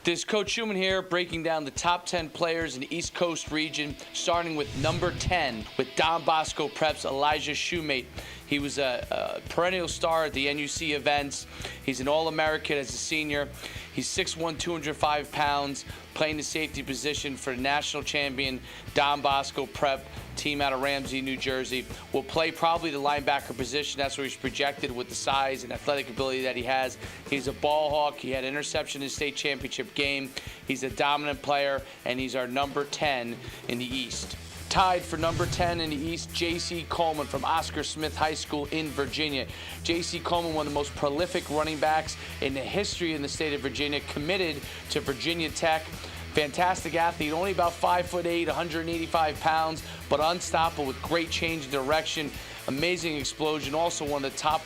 This is Coach Schuman here, breaking down the top 10 players in the East Coast region, starting with number 10 with Don Bosco Prep's Elijah Schumate. He was a perennial star at the NUC events. He's an All-American as a senior. He's 6'1", 205 pounds, playing the safety position for the national champion Don Bosco Prep team out of Ramsey, New Jersey. Will play probably the linebacker position. That's where he's projected with the size and athletic ability that he has. He's a ball hawk. He had an interception in the state championship game. He's a dominant player, and he's our number 10 in the East. Tied for number 10 in the East, J.C. Coleman from Oscar Smith High School in Virginia. J.C. Coleman, one of the most prolific running backs in the history in the state of Virginia, committed to Virginia Tech. Fantastic athlete, only about 5'8", 185 pounds, but unstoppable with great change of direction. Amazing explosion. Also one of the top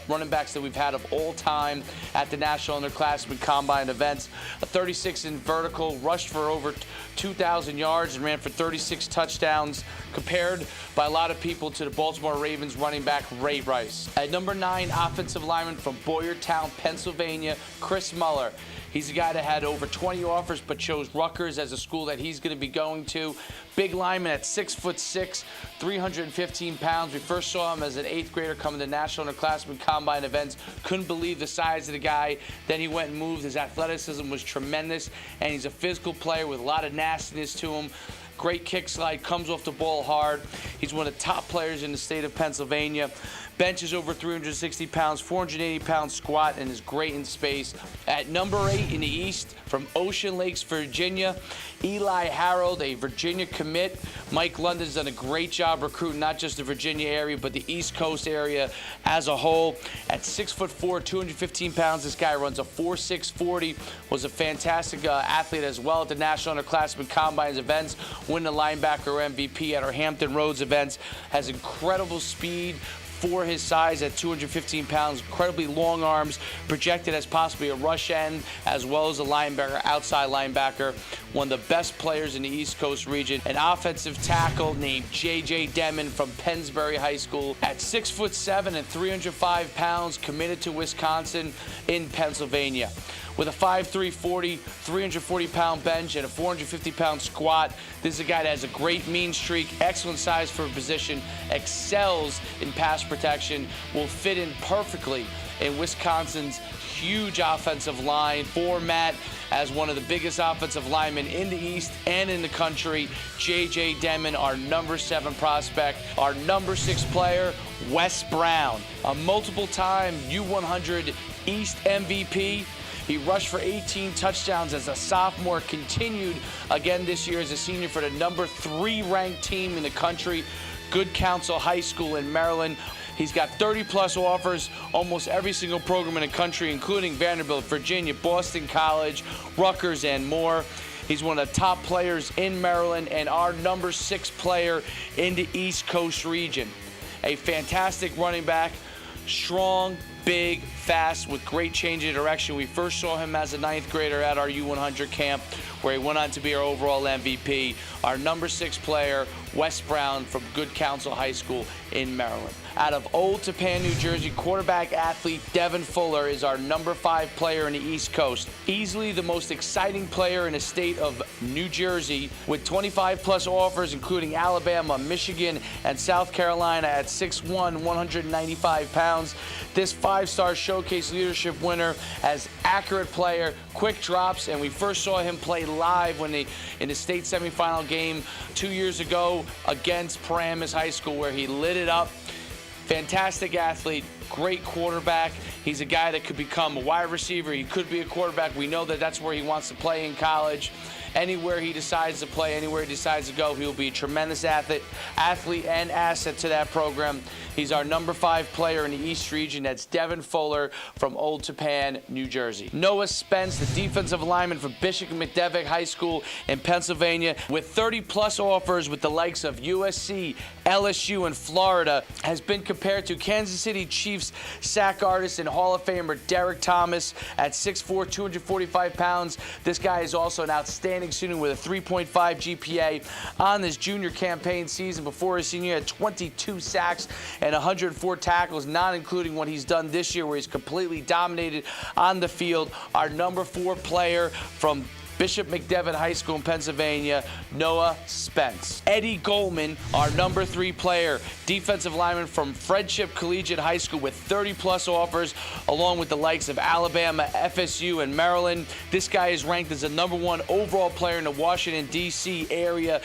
running backs that we've had of all time at the National Underclassmen Combine events. A 36 in vertical, rushed for over 2,000 yards and ran for 36 touchdowns, compared by a lot of people to the Baltimore Ravens running back Ray Rice. At number 9, offensive lineman from Boyertown, Pennsylvania, Chris Muller. He's a guy that had over 20 offers but chose Rutgers as a school that he's going to be going to. Big lineman at 6'6", 315 pounds. We first saw him as an 8th grader coming to National Underclassmen Combine events. Couldn't believe the size of the guy. Then he went and moved. His athleticism was tremendous, and he's a physical player with a lot of nastiness to him. Great kick slide, comes off the ball hard. He's one of the top players in the state of Pennsylvania. Benches over 360 pounds, 480 pounds squat, and is great in space. At number 8 in the East, from Ocean Lakes, Virginia, Eli Harold, a Virginia commit. Mike London's done a great job recruiting not just the Virginia area, but the East Coast area as a whole. At 6'4", 215 pounds, this guy runs a 4.6 40, was a fantastic athlete as well at the National Underclassmen Combines events, win the linebacker MVP at our Hampton Roads events, has incredible speed for his size at 215 pounds, incredibly long arms, projected as possibly a rush end as well as a linebacker, outside linebacker. One of the best players in the East Coast region. An offensive tackle named J.J. Denman from Pennsbury High School at 6'7" and 305 pounds, committed to Wisconsin in Pennsylvania. With a 5'3", 40, 340-pound bench and a 450-pound squat, this is a guy that has a great mean streak, excellent size for a position, excels in pass protection, will fit in perfectly in Wisconsin's huge offensive line format as one of the biggest offensive linemen in the East and in the country. J.J. Denman, our number 7 prospect. Our number 6 player, Wes Brown, a multiple-time U100 East MVP. He rushed for 18 touchdowns as a sophomore, continued again this year as a senior for the number 3 ranked team in the country, Good Counsel High School in Maryland. He's got 30-plus offers, almost every single program in the country, including Vanderbilt, Virginia, Boston College, Rutgers, and more. He's one of the top players in Maryland and our number 6 player in the East Coast region. A fantastic running back, strong, big, fast, with great change of direction. We first saw him as a 9th grader at our U100 camp, where he went on to be our overall MVP. Our number 6 player, Wes Brown from Good Counsel High School in Maryland. Out of Old Tappan, New Jersey, quarterback athlete DEVIN Fuller is our number 5 player in the East Coast. Easily the most exciting player in the state of New Jersey, with 25-plus offers, including Alabama, Michigan, and South Carolina at 6'1", 195 pounds. This 5-star showcase leadership winner, as accurate player, quick drops, and we first saw him play live when in the state semifinal game 2 years ago against Paramus High School, where he lit it up. Fantastic athlete, great quarterback. He's a guy that could become a wide receiver. He could be a quarterback. We know that that's where he wants to play in college. Anywhere he decides to play, anywhere he decides to go, he will be a tremendous athlete and asset to that program. He's our number 5 player in the East region. That's DEVIN Fuller from Old Tappan, New Jersey. Noah Spence, the defensive lineman from Bishop McDevitt High School in Pennsylvania, with 30-plus offers with the likes of USC, LSU, and Florida, has been compared to Kansas City Chiefs Chiefs sack artist and Hall of Famer Derek Thomas at 6'4", 245 pounds. This guy is also an outstanding student with a 3.5 GPA. On his junior campaign season before his senior year, had 22 sacks and 104 tackles, not including what he's done this year where he's completely dominated on the field. Our number 4 player from Bishop McDevitt High School in Pennsylvania, Noah Spence. Eddie Goldman, our number 3 player, defensive lineman from Friendship Collegiate High School with 30-plus offers, along with the likes of Alabama, FSU, and Maryland. This guy is ranked as the number 1 overall player in the Washington, D.C. area.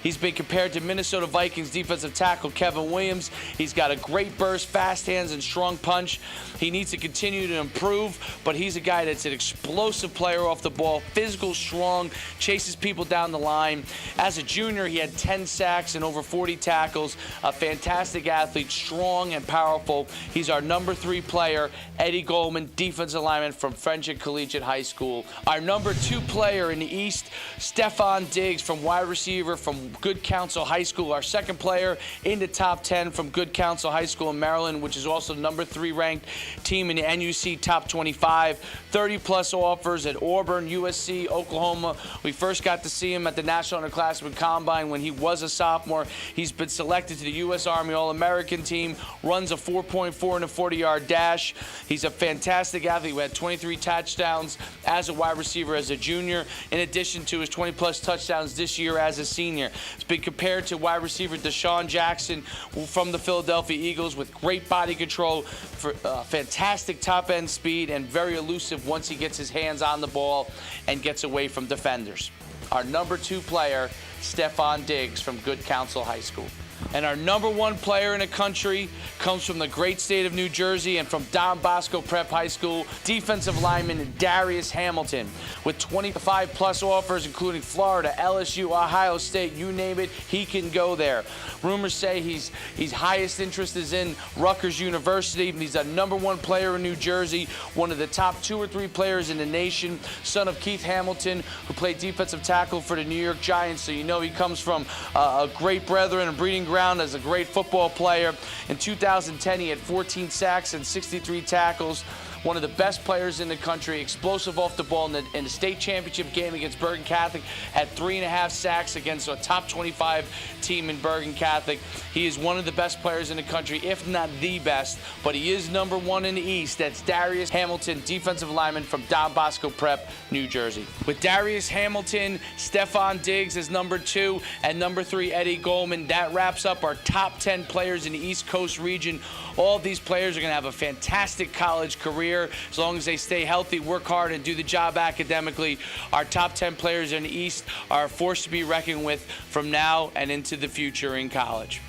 He's been compared to Minnesota Vikings defensive tackle Kevin Williams. He's got a great burst, fast hands, and strong punch. He needs to continue to improve, but he's a guy that's an explosive player off the ball, physical, strong, chases people down the line. As a junior, he had 10 sacks and over 40 tackles. A fantastic athlete, strong and powerful. He's our number 3 player, Eddie Goldman, defensive lineman from Friendship Collegiate High School. Our number 2 player in the East, Stefon Diggs from wide receiver from Good Counsel High School. Our second player in the top 10 from Good Counsel High School in Maryland, which is also the number 3 ranked team in the NUC top 25. 30-plus offers at Auburn, USC, Oklahoma. We first got to see him at the National Underclassmen Combine when he was a sophomore. He's been selected to the U.S. Army All-American team, runs a 4.4 in a 40-yard dash. He's a fantastic athlete. We had 23 touchdowns as a wide receiver as a junior, in addition to his 20-plus touchdowns this year as a senior. It's been compared to wide receiver Deshaun Jackson from the Philadelphia Eagles with great body control, for fantastic top-end speed, and very elusive once he gets his hands on the ball and gets away from defenders. Our number 2 player, Stefon Diggs from Good Counsel High School. And our number 1 player in the country comes from the great state of New Jersey and from Don Bosco Prep High School, defensive lineman Darius Hamilton. With 25-plus offers, including Florida, LSU, Ohio State, you name it, he can go there. Rumors say he's highest interest is in Rutgers University. He's a number 1 player in New Jersey, one of the top 2 or 3 players in the nation, son of Keith Hamilton, who played defensive tackle for the New York Giants, so you know he comes from a great brethren and breeding ground as a great football player. In 2010, he had 14 sacks and 63 tackles. One of the best players in the country, explosive off the ball in the state championship game against Bergen Catholic, had 3.5 sacks against a top 25 team in Bergen Catholic. He is one of the best players in the country, if not the best, but he is number 1 in the East. That's Darius Hamilton, defensive lineman from Don Bosco Prep, New Jersey. With Darius Hamilton, Stefon Diggs as number 2, and number 3, Eddie Goldman, that wraps up our top 10 players in the East Coast region. All of these players are going to have a fantastic college career as long as they stay healthy, work hard, and do the job academically. Our top 10 players in the East are a force to be reckoned with from now and into the future in college.